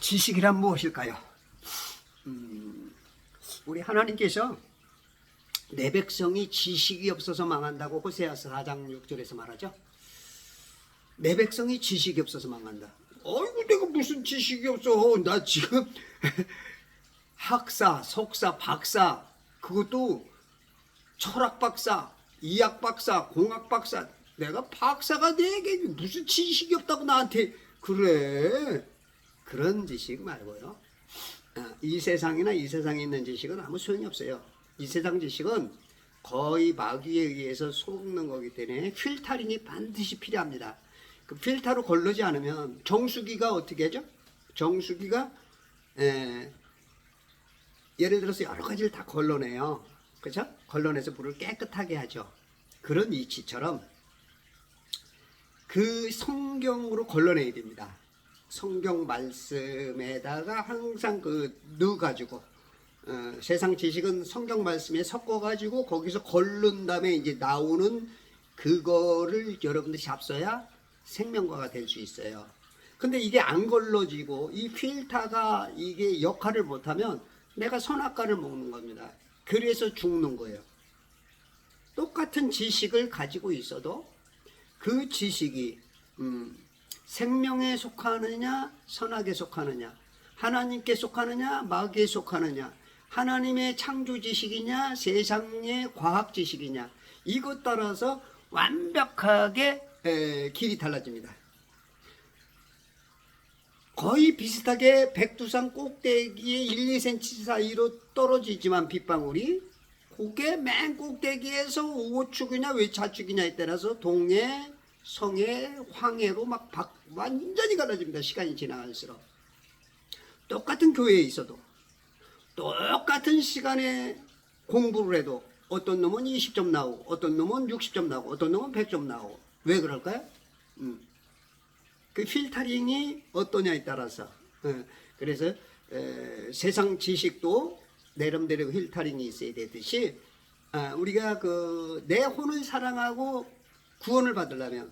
지식이란 무엇일까요? 우리 하나님께서 내 백성이 지식이 없어서 망한다고 호세아서 4장 6절에서 말하죠. 내 백성이 지식이 없어서 망한다. 어이구, 내가 무슨 지식이 없어. 나 지금 학사, 석사, 박사, 그것도 철학 박사, 이학 박사, 공학 박사. 내가 박사가 되게 무슨 지식이 없다고 나한테 그래. 그런 지식 말고요. 이 세상이나 이 세상에 있는 지식은 아무 소용이 없어요. 이 세상 지식은 거의 마귀에 의해서 속는 거기 때문에 필터링이 반드시 필요합니다. 그 필터로 걸르지 않으면 정수기가 어떻게 하죠? 정수기가 예를 들어서 여러 가지를 다 걸러내요. 그렇죠? 걸러내서 물을 깨끗하게 하죠. 그런 이치처럼 그 성경으로 걸러내야 됩니다. 성경 말씀에다가 항상 넣어가지고 세상 지식은 성경 말씀에 섞어가지고 거기서 걸른 다음에 이제 나오는 그거를 여러분들이 잡숴야 생명과가 될 수 있어요. 근데 이게 안 걸러지고 이 필터가 이게 역할을 못하면 내가 선악과를 먹는 겁니다. 그래서 죽는 거예요. 똑같은 지식을 가지고 있어도 그 지식이 생명에 속하느냐 선악에 속하느냐, 하나님께 속하느냐 마귀에 속하느냐, 하나님의 창조 지식이냐 세상의 과학 지식이냐, 이것 따라서 완벽하게 길이 달라집니다. 거의 비슷하게 백두산 꼭대기에 1, 2cm 사이로 떨어지지만 빗방울이 그게 맨 꼭대기에서 우측이냐 좌측이냐에 따라서 동해, 성해, 황해로 막 완전히 갈라집니다. 시간이 지나갈수록. 똑같은 교회에 있어도 똑같은 시간에 공부를 해도 어떤 놈은 20점 나오고 어떤 놈은 60점 나오고 어떤 놈은 100점 나오고. 왜 그럴까요? 그 필터링이 어떠냐에 따라서. 그래서 세상 지식도 내름대로 필터링이 있어야 되듯이 우리가 내 혼을 사랑하고 구원을 받으려면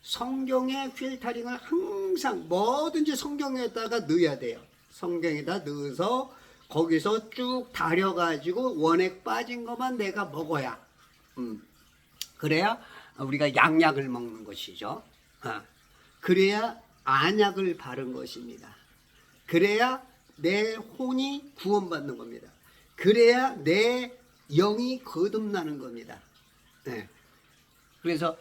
성경의 필터링을 항상 뭐든지 성경에다가 넣어야 돼요. 성경에다 넣어서 거기서 쭉 다려가지고 원액 빠진 것만 내가 먹어야 그래야 우리가 양약을 먹는 것이죠. 그래야 안약을 바른 것입니다. 그래야 내 혼이 구원받는 겁니다. 그래야 내 영이 거듭나는 겁니다. 그래서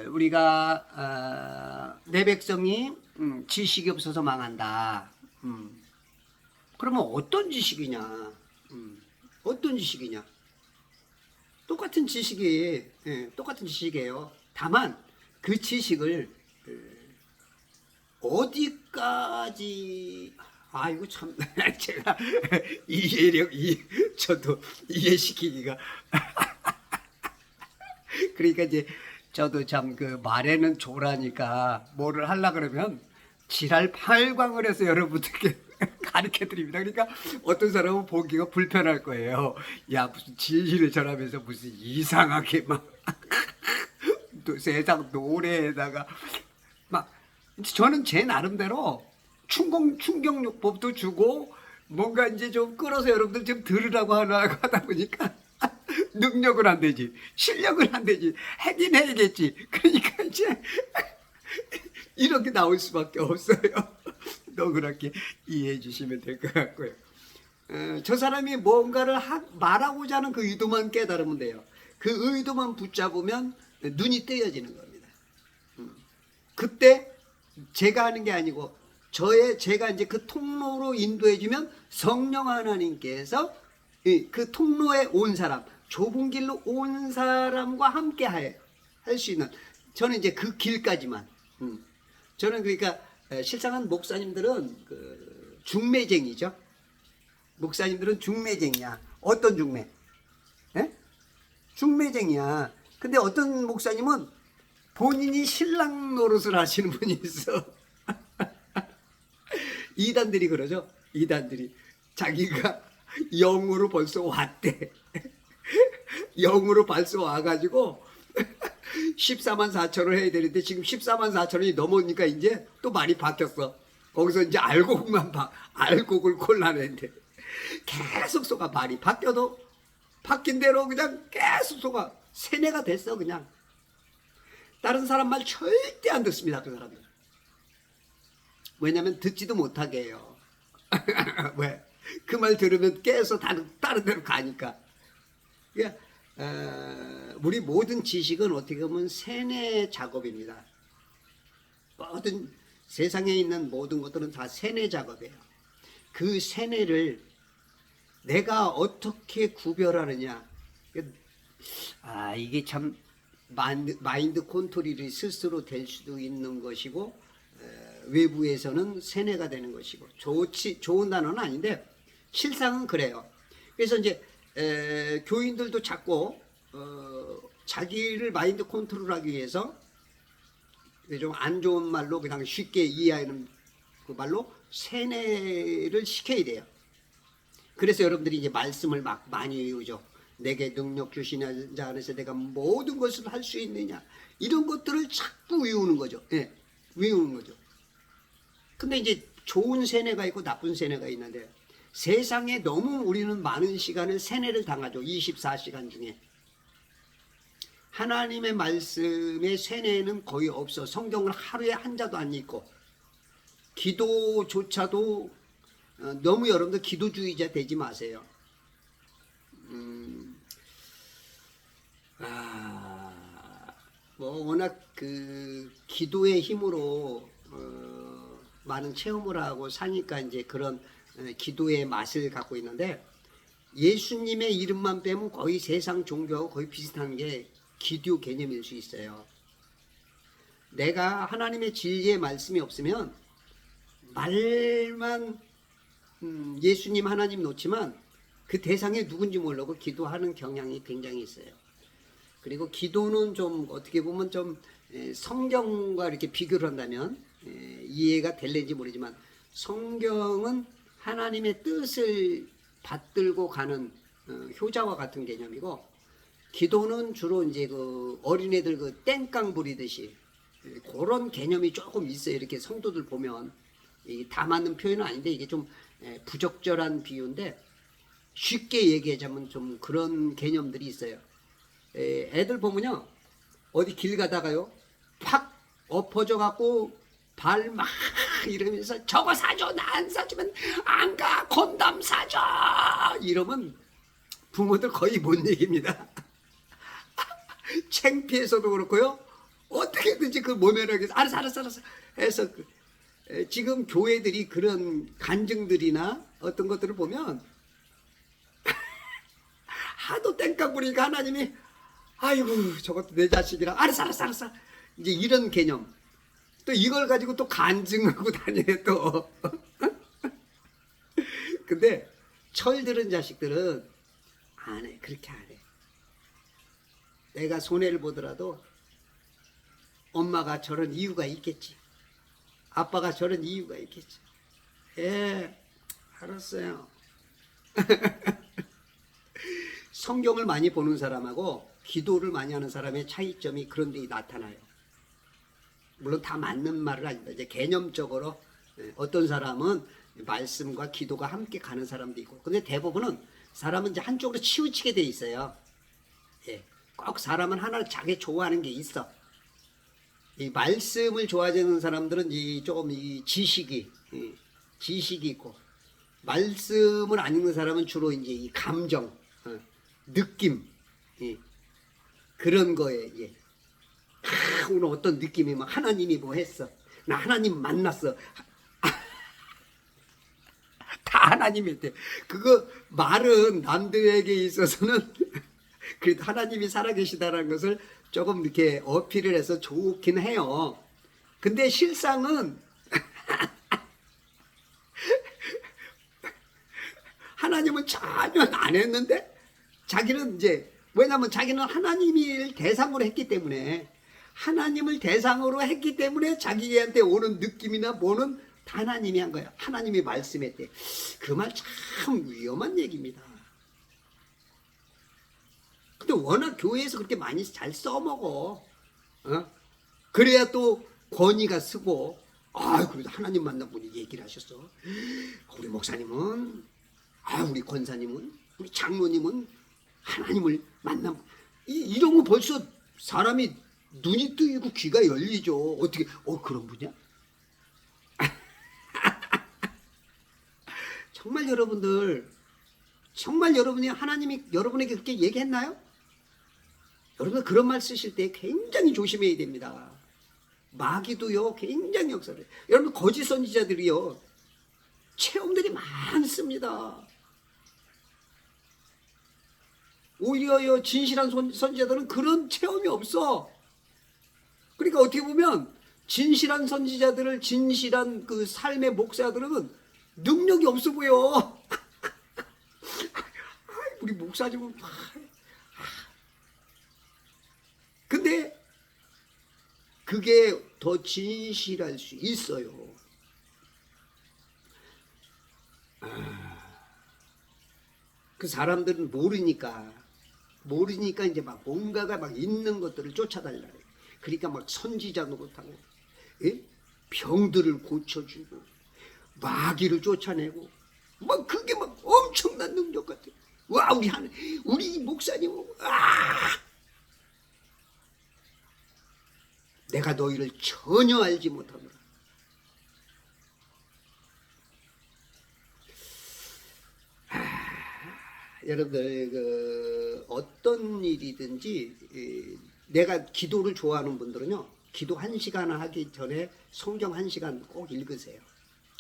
우리가 내 백성이 지식이 없어서 망한다. 그러면 어떤 지식이냐? 어떤 지식이냐? 똑같은 지식이에요. 다만 그 지식을 어디까지 아이고 참 제가 저도 이해시키기가 그러니까 이제 저도 참 말에는 조라니까 뭐를 하려 그러면 지랄 팔광을 해서 여러분들께 가르쳐 드립니다. 그러니까 어떤 사람은 보기가 불편할 거예요. 야, 무슨 진실을 전하면서 무슨 이상하게 막 또 세상 노래에다가 막 저는 제 나름대로 충격요법도 주고 뭔가 이제 좀 끌어서 여러분들 좀 들으라고 하다 보니까 능력은 안 되지, 실력은 안 되지, 하긴 해야겠지. 그러니까 이제 이렇게 나올 수밖에 없어요. 너 그렇게 이해해 주시면 될 것 같고요. 저 사람이 뭔가를 말하고자 하는 그 의도만 깨달으면 돼요. 그 의도만 붙잡으면 눈이 떼어지는 겁니다. 그때 제가 하는 게 아니고 제가 이제 그 통로로 인도해 주면 성령 하나님께서 그 통로에 온 사람, 좁은 길로 온 사람과 함께 할 수 있는, 저는 이제 그 길까지만. 저는 그러니까 실상은 목사님들은 중매쟁이죠. 목사님들은 중매쟁이야. 어떤 중매? 중매쟁이야. 근데 어떤 목사님은 본인이 신랑 노릇을 하시는 분이 있어. 이단들이 그러죠. 이단들이 자기가 영으로 벌써 왔대. 영으로 벌써 와가지고 14만 4천을 해야 되는데 지금 14만 4천이 넘으니까 이제 또 말이 바뀌었어. 거기서 이제 알곡만 봐. 알곡을 골라내는데 계속 속아. 말이 바뀌어도 바뀐 대로 그냥 계속 속아. 세뇌가 됐어 그냥. 다른 사람 말 절대 안 듣습니다 그 사람들. 왜냐면 듣지도 못하게 해요. 왜? 그 말 들으면 깨서 다른 데로 가니까. 그러니까 우리 모든 지식은 어떻게 보면 세뇌 작업입니다. 모든 세상에 있는 모든 것들은 다 세뇌 작업이에요. 그 세뇌를 내가 어떻게 구별하느냐. 이게 참 마인드 컨트롤이 스스로 될 수도 있는 것이고, 외부에서는 세뇌가 되는 것이고, 좋은 단어는 아닌데 실상은 그래요. 그래서 이제 교인들도 자꾸 자기를 마인드 컨트롤하기 위해서 좀 안 좋은 말로 그냥 쉽게 이해하는 그 말로 세뇌를 시켜야 돼요. 그래서 여러분들이 이제 말씀을 막 많이 외우죠. 내게 능력 주시는 자 안에서 내가 모든 것을 할 수 있느냐, 이런 것들을 자꾸 외우는 거죠. 예, 외우는 거죠. 근데 이제 좋은 세뇌가 있고 나쁜 세뇌가 있는데, 세상에 너무 우리는 많은 시간을 세뇌를 당하죠. 24시간 중에. 하나님의 말씀의 세뇌는 거의 없어. 성경을 하루에 한 자도 안 읽고, 기도조차도 너무 여러분들 기도주의자 되지 마세요. 워낙 그 기도의 힘으로 많은 체험을 하고 사니까 이제 그런 기도의 맛을 갖고 있는데, 예수님의 이름만 빼면 거의 세상 종교하고 거의 비슷한 게 기도 개념일 수 있어요. 내가 하나님의 진리의 말씀이 없으면 말만 예수님 하나님 놓지만 그 대상이 누군지 모르고 기도하는 경향이 굉장히 있어요. 그리고 기도는 좀 어떻게 보면 좀 성경과 이렇게 비교를 한다면 이해가 될는지 모르지만, 성경은 하나님의 뜻을 받들고 가는 효자와 같은 개념이고, 기도는 주로 이제 그 어린애들 그 땡깡 부리듯이 그런 개념이 조금 있어요. 이렇게 성도들 보면 다 맞는 표현은 아닌데 이게 좀 부적절한 비유인데, 쉽게 얘기하자면 좀 그런 개념들이 있어요. 애들 보면요, 어디 길 가다가요 팍 엎어져 갖고 발 막 이러면서 저거 사줘, 나 안 사주면 안 가, 건담 사줘, 이러면 부모들 거의 못 얘기입니다. 창피해서도 그렇고요, 어떻게든지 그 모면하기 위해서 알았어 해서 지금 교회들이 그런 간증들이나 어떤 것들을 보면 하도 땡깡 부리니까 하나님이 아이고 저것도 내 자식이라 알았어 이제 이런 개념. 또 이걸 가지고 또 간증하고 다녀요 또. 근데 철들은 자식들은 안 해. 그렇게 안 해. 내가 손해를 보더라도 엄마가 저런 이유가 있겠지, 아빠가 저런 이유가 있겠지. 예, 알았어요. 성경을 많이 보는 사람하고 기도를 많이 하는 사람의 차이점이 그런 데 나타나요. 물론 다 맞는 말은 아닙니다. 이제 개념적으로 어떤 사람은 말씀과 기도가 함께 가는 사람도 있고, 근데 대부분은 사람은 이제 한쪽으로 치우치게 돼 있어요. 예, 꼭 사람은 하나 자기 좋아하는 게 있어. 이 말씀을 좋아하는 사람들은 조금 지식이 있고, 말씀을 안 읽는 사람은 주로 이제 이 감정, 느낌, 그런 거에 오늘 어떤 느낌이 막 하나님이 뭐 했어, 나 하나님 만났어, 다 하나님이 했대. 그거 말은 남들에게 있어서는 그래도 하나님이 살아계시다는 것을 조금 이렇게 어필을 해서 좋긴 해요. 근데 실상은 하나님은 전혀 안 했는데, 자기는 이제 왜냐하면 자기는 하나님을 대상으로 했기 때문에, 하나님을 대상으로 했기 때문에 자기한테 오는 느낌이나 뭐는 다 하나님이 한 거야. 하나님이 말씀했대. 그 말 참 위험한 얘기입니다. 근데 워낙 교회에서 그렇게 많이 잘 써먹어. 그래야 또 권위가 쓰고 그래도 하나님 만나보니 얘기를 하셨어. 우리 목사님은, 우리 권사님은, 우리 장로님은 하나님을 만나. 이러면 벌써 사람이 눈이 뜨이고 귀가 열리죠. 어떻게, 그런 분이야? 정말 여러분들, 정말 여러분이 하나님이 여러분에게 그렇게 얘기했나요? 여러분 그런 말 쓰실 때 굉장히 조심해야 됩니다. 마귀도요 굉장히 역사를 해요. 여러분 거짓 선지자들이요 체험들이 많습니다. 오히려 진실한 선지자들은 그런 체험이 없어. 그러니까 어떻게 보면 진실한 선지자들을 진실한 그 삶의 목사들은 능력이 없어 보여. 우리 목사님은 근데 그게 더 진실할 수 있어요. 그 사람들은 모르니까 이제 막 뭔가가 막 있는 것들을 쫓아달라 그래. 그러니까 막 선지자 노릇하고, 예? 병들을 고쳐주고 마귀를 쫓아내고 막 그게 막 엄청난 능력 같아. 와, 우리 목사님은 내가 너희를 전혀 알지 못하노라. 여러분들 어떤 일이든지 내가 기도를 좋아하는 분들은요 기도 1시간 하기 전에 성경 1시간 꼭 읽으세요.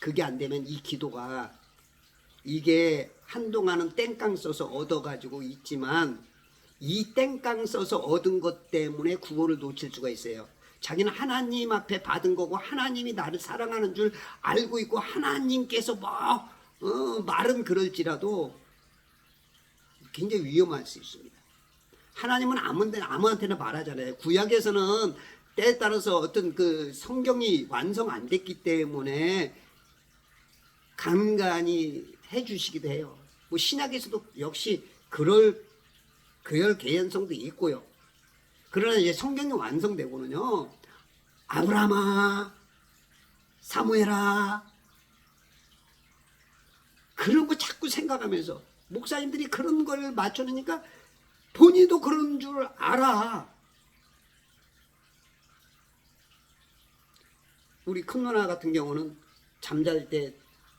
그게 안 되면 이 기도가 이게 한동안은 땡깡 써서 얻어가지고 있지만 이 땡깡 써서 얻은 것 때문에 구원을 놓칠 수가 있어요. 자기는 하나님 앞에 받은 거고 하나님이 나를 사랑하는 줄 알고 있고 하나님께서 말은 그럴지라도 굉장히 위험할 수 있습니다. 하나님은 아무한테나 말하잖아요. 구약에서는 때에 따라서 어떤 그 성경이 완성 안 됐기 때문에 간간히 해주시기도 해요. 뭐 신약에서도 역시 그럴 개연성도 있고요. 그러나 이제 성경이 완성되고는요, 아브라함아, 사무엘아, 그런 거 자꾸 생각하면서 목사님들이 그런 걸 맞춰놓으니까 본인도 그런 줄 알아. 우리 큰 누나 같은 경우는 잠잘 때,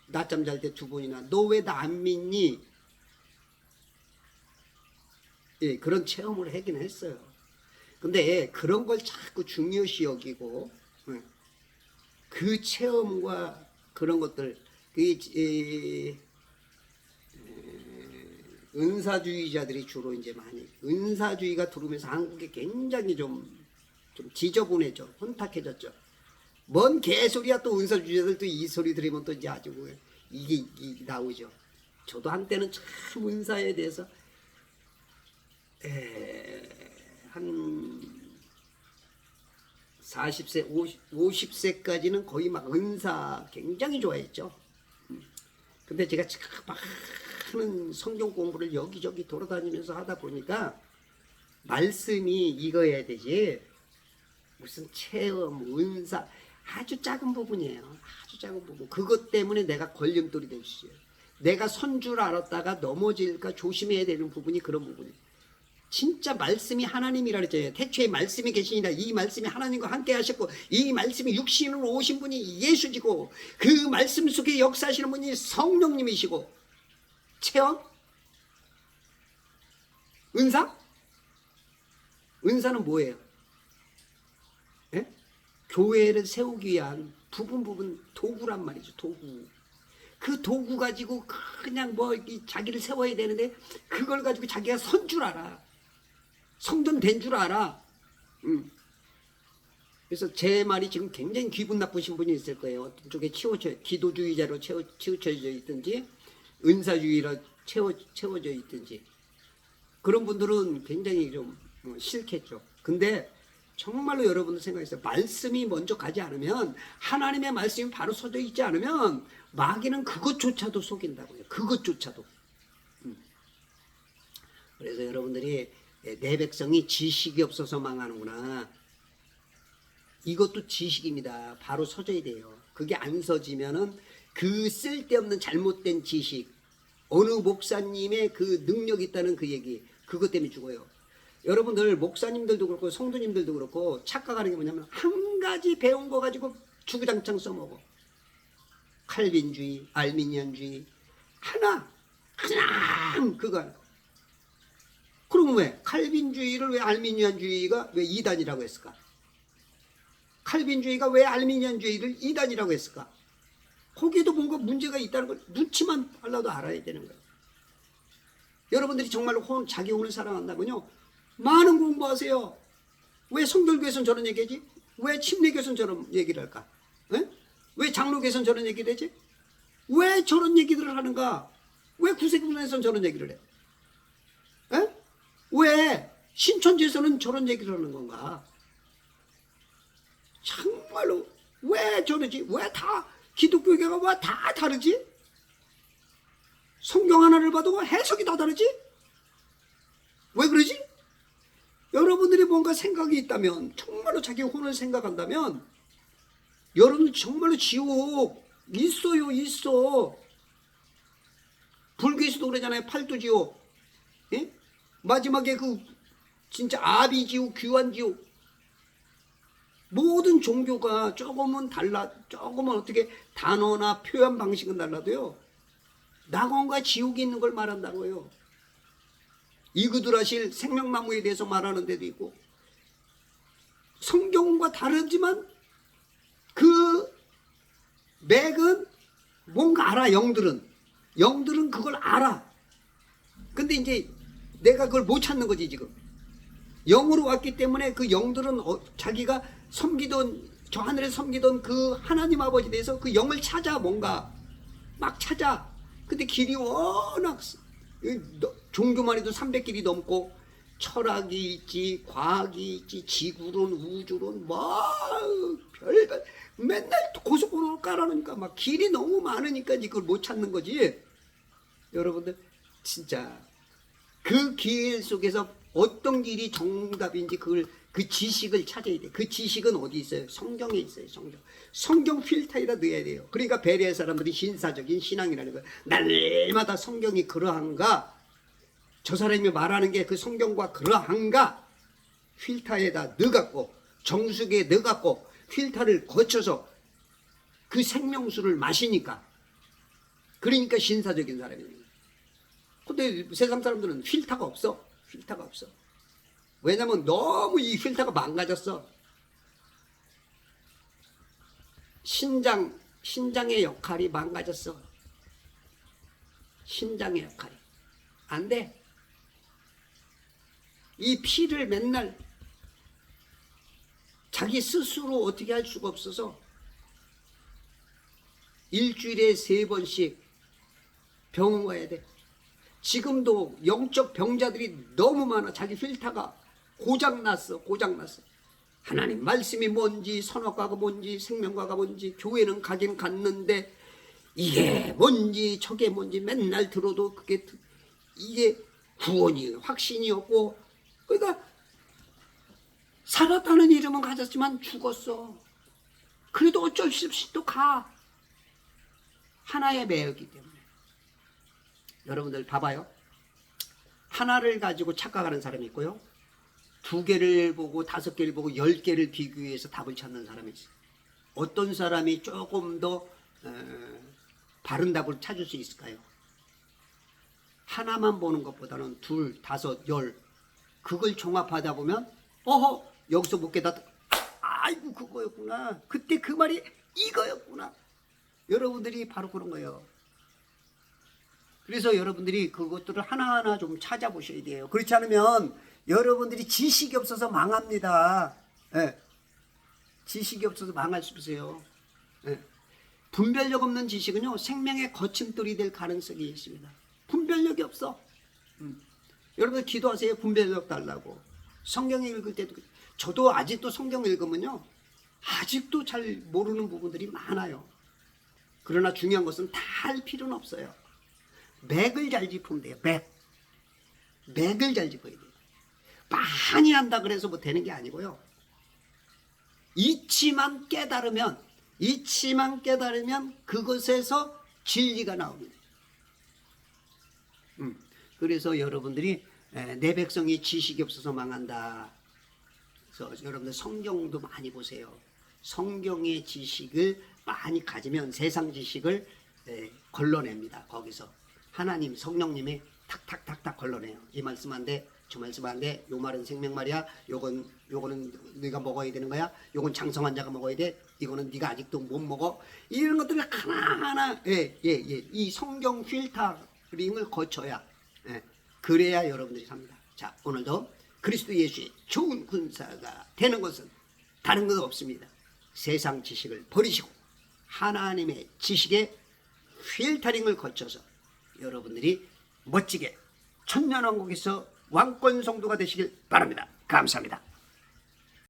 낮잠 잘 때 2번이나 너 왜 나 안 믿니? 예, 그런 체험을 하긴 했어요. 근데 그런 걸 자꾸 중요시 여기고 그 체험과 그런 것들 은사주의자들이 주로 이제 많이 은사주의가 들어오면서 한국에 굉장히 좀 지저분해져 혼탁해졌죠. 뭔 개소리야. 또 은사주의자들도 이 소리 들으면 또 이제 아주 이게 나오죠. 저도 한때는 참 은사에 대해서 한 40세, 50세까지는 거의 막 은사 굉장히 좋아했죠. 근데 제가 많은 성경 공부를 여기저기 돌아다니면서 하다 보니까 말씀이 익어야 되지 무슨 체험, 은사 아주 작은 부분이에요. 아주 작은 부분. 그것 때문에 내가 걸림돌이 될 수 있어요. 내가 선 줄 알았다가 넘어질까 조심해야 되는 부분이 그런 부분이에요. 진짜 말씀이 하나님이라 그랬잖아요. 태초에 말씀이 계시니라. 이 말씀이 하나님과 함께 하셨고 이 말씀이 육신으로 오신 분이 예수지고 그 말씀 속에 역사하시는 분이 성령님이시고 체험? 은사? 은사는 뭐예요? 예? 교회를 세우기 위한 부분 도구란 말이죠. 도구. 그 도구 가지고 그냥 자기를 세워야 되는데 그걸 가지고 자기가 선 줄 알아. 성전 된 줄 알아. 그래서 제 말이 지금 굉장히 기분 나쁘신 분이 있을 거예요. 어떤 쪽에 기도주의자로 치우쳐져 있든지 은사주의로 채워져 있든지 그런 분들은 굉장히 좀 싫겠죠. 근데 정말로 여러분들 생각했어요. 말씀이 먼저 가지 않으면 하나님의 말씀이 바로 서져 있지 않으면 마귀는 그것조차도 속인다고요. 그것조차도. 그래서 여러분들이 내 백성이 지식이 없어서 망하는구나. 이것도 지식입니다. 바로 서져야 돼요. 그게 안 서지면은 그 쓸데없는 잘못된 지식, 어느 목사님의 그 능력이 있다는 그 얘기, 그것 때문에 죽어요. 여러분들 목사님들도 그렇고 성도님들도 그렇고 착각하는 게 뭐냐면 한 가지 배운 거 가지고 주구장창 써먹어. 칼빈주의, 알미니안주의 하나 그거. 그럼 왜 칼빈주의를 왜 알미니안주의가 왜 이단이라고 했을까? 칼빈주의가 왜 알미니안주의를 이단이라고 했을까? 거기에도 뭔가 문제가 있다는 걸 눈치만 빨라도 알아야 되는 거예요. 여러분들이 정말로 자기 혼을 사랑한다면요, 많은 공부하세요. 왜 성결교에서는 저런 얘기지? 왜 침례교에서는 저런 얘기를 할까? 에? 왜 장로교에서는 저런 얘기를 하지? 왜 저런 얘기들을 하는가? 왜 구세군에서는 저런 얘기를 해? 에? 왜 신천지에서는 저런 얘기를 하는 건가? 정말로 왜 저러지? 왜 다 기독교계가 왜 다 다르지? 성경 하나를 봐도 해석이 다 다르지? 왜 그러지? 여러분들이 뭔가 생각이 있다면, 정말로 자기 혼을 생각한다면, 여러분 정말로 지옥 있어요, 있어. 불교에서도 그러잖아요. 팔도지옥. 예? 마지막에 그 진짜 아비지옥, 귀환지옥. 모든 종교가 조금은 조금은 어떻게 단어나 표현 방식은 달라도요, 낙원과 지옥이 있는 걸 말한다고요. 이그드라실 생명나무에 대해서 말하는 데도 있고, 성경과 다르지만 그 맥은 뭔가 알아. 영들은 그걸 알아. 근데 이제 내가 그걸 못 찾는 거지. 지금 영으로 왔기 때문에 그 영들은 자기가 섬기던, 저 하늘에 섬기던 그 하나님 아버지에 대해서 그 영을 찾아. 뭔가 막 찾아. 근데 길이 워낙, 종교만 해도 300길이 넘고, 철학이 있지, 과학이 있지, 지구론, 우주론, 뭐 별별 맨날 고속도로 깔아놓으니까 막 길이 너무 많으니까 그걸 못 찾는 거지. 여러분들 진짜 그 길 속에서 어떤 길이 정답인지 그 지식을 찾아야 돼. 그 지식은 어디 있어요? 성경에 있어요. 성경 필터에다 넣어야 돼요. 그러니까 베레아 사람들이 신사적인 신앙이라는 거예요. 날마다 성경이 그러한가, 저 사람이 말하는 게 그 성경과 그러한가, 필터에다 넣어갖고, 정수기에 넣어갖고 필터를 거쳐서 그 생명수를 마시니까, 그러니까 신사적인 사람이에요. 근데 세상 사람들은 필터가 없어. 왜냐면 너무 이 필터가 망가졌어. 신장의 역할이 망가졌어. 신장의 역할이 안 돼. 이 피를 맨날 자기 스스로 어떻게 할 수가 없어서 일주일에 3번씩 병원 가야 돼. 지금도 영적 병자들이 너무 많아. 자기 필터가 고장났어. 하나님 말씀이 뭔지, 선악과가 뭔지, 생명과가 뭔지, 교회는 가긴 갔는데 이게 뭔지 저게 뭔지 맨날 들어도 이게 구원이 확신이 없고, 그러니까 살았다는 이름은 가졌지만 죽었어. 그래도 어쩔 수 없이 또 가. 하나의 매였기 때문에. 여러분들 봐봐요. 하나를 가지고 착각하는 사람이 있고요, 2개를 보고 5개를 보고 10개를 비교해서 답을 찾는 사람이 있어요. 어떤 사람이 조금 더 바른 답을 찾을 수 있을까요? 하나만 보는 것보다는 2, 5, 10 그걸 종합하다 보면 여기서 못 깨닫다. 아이고 그거였구나. 그때 그 말이 이거였구나. 여러분들이 바로 그런 거예요. 그래서 여러분들이 그것들을 하나하나 좀 찾아보셔야 돼요. 그렇지 않으면 여러분들이 지식이 없어서 망합니다. 네. 지식이 없어서 망할 수 있어요. 네. 분별력 없는 지식은요, 생명의 거침돌이 될 가능성이 있습니다. 분별력이 없어. 여러분 기도하세요. 분별력 달라고. 성경 읽을 때도, 저도 아직도 성경 읽으면요, 아직도 잘 모르는 부분들이 많아요. 그러나 중요한 것은 다 할 필요는 없어요. 맥을 잘 짚으면 돼요. 맥을 잘 짚어야 돼요. 많이 한다 그래서 뭐 되는 게 아니고요. 이치만 깨달으면, 이치만 깨달으면 그것에서 진리가 나옵니다. 그래서 여러분들이 내 백성이 지식이 없어서 망한다. 그래서 여러분들 성경도 많이 보세요. 성경의 지식을 많이 가지면 세상 지식을 걸러냅니다. 거기서 하나님 성령님이 탁탁탁탁 걸러내요. 이 말씀한데 저 말씀한데 요 말은 생명말이야. 요거는 네가 먹어야 되는 거야. 요건 장성한 자가 먹어야 돼. 이거는 네가 아직도 못 먹어. 이런 것들을 하나하나 이 성경 필터링을 거쳐야 그래야 여러분들이 삽니다. 자, 오늘도 그리스도 예수의 좋은 군사가 되는 것은 다른 것 없습니다. 세상 지식을 버리시고 하나님의 지식의 필터링을 거쳐서 여러분들이 멋지게 천년왕국에서 왕권 성도가 되시길 바랍니다. 감사합니다.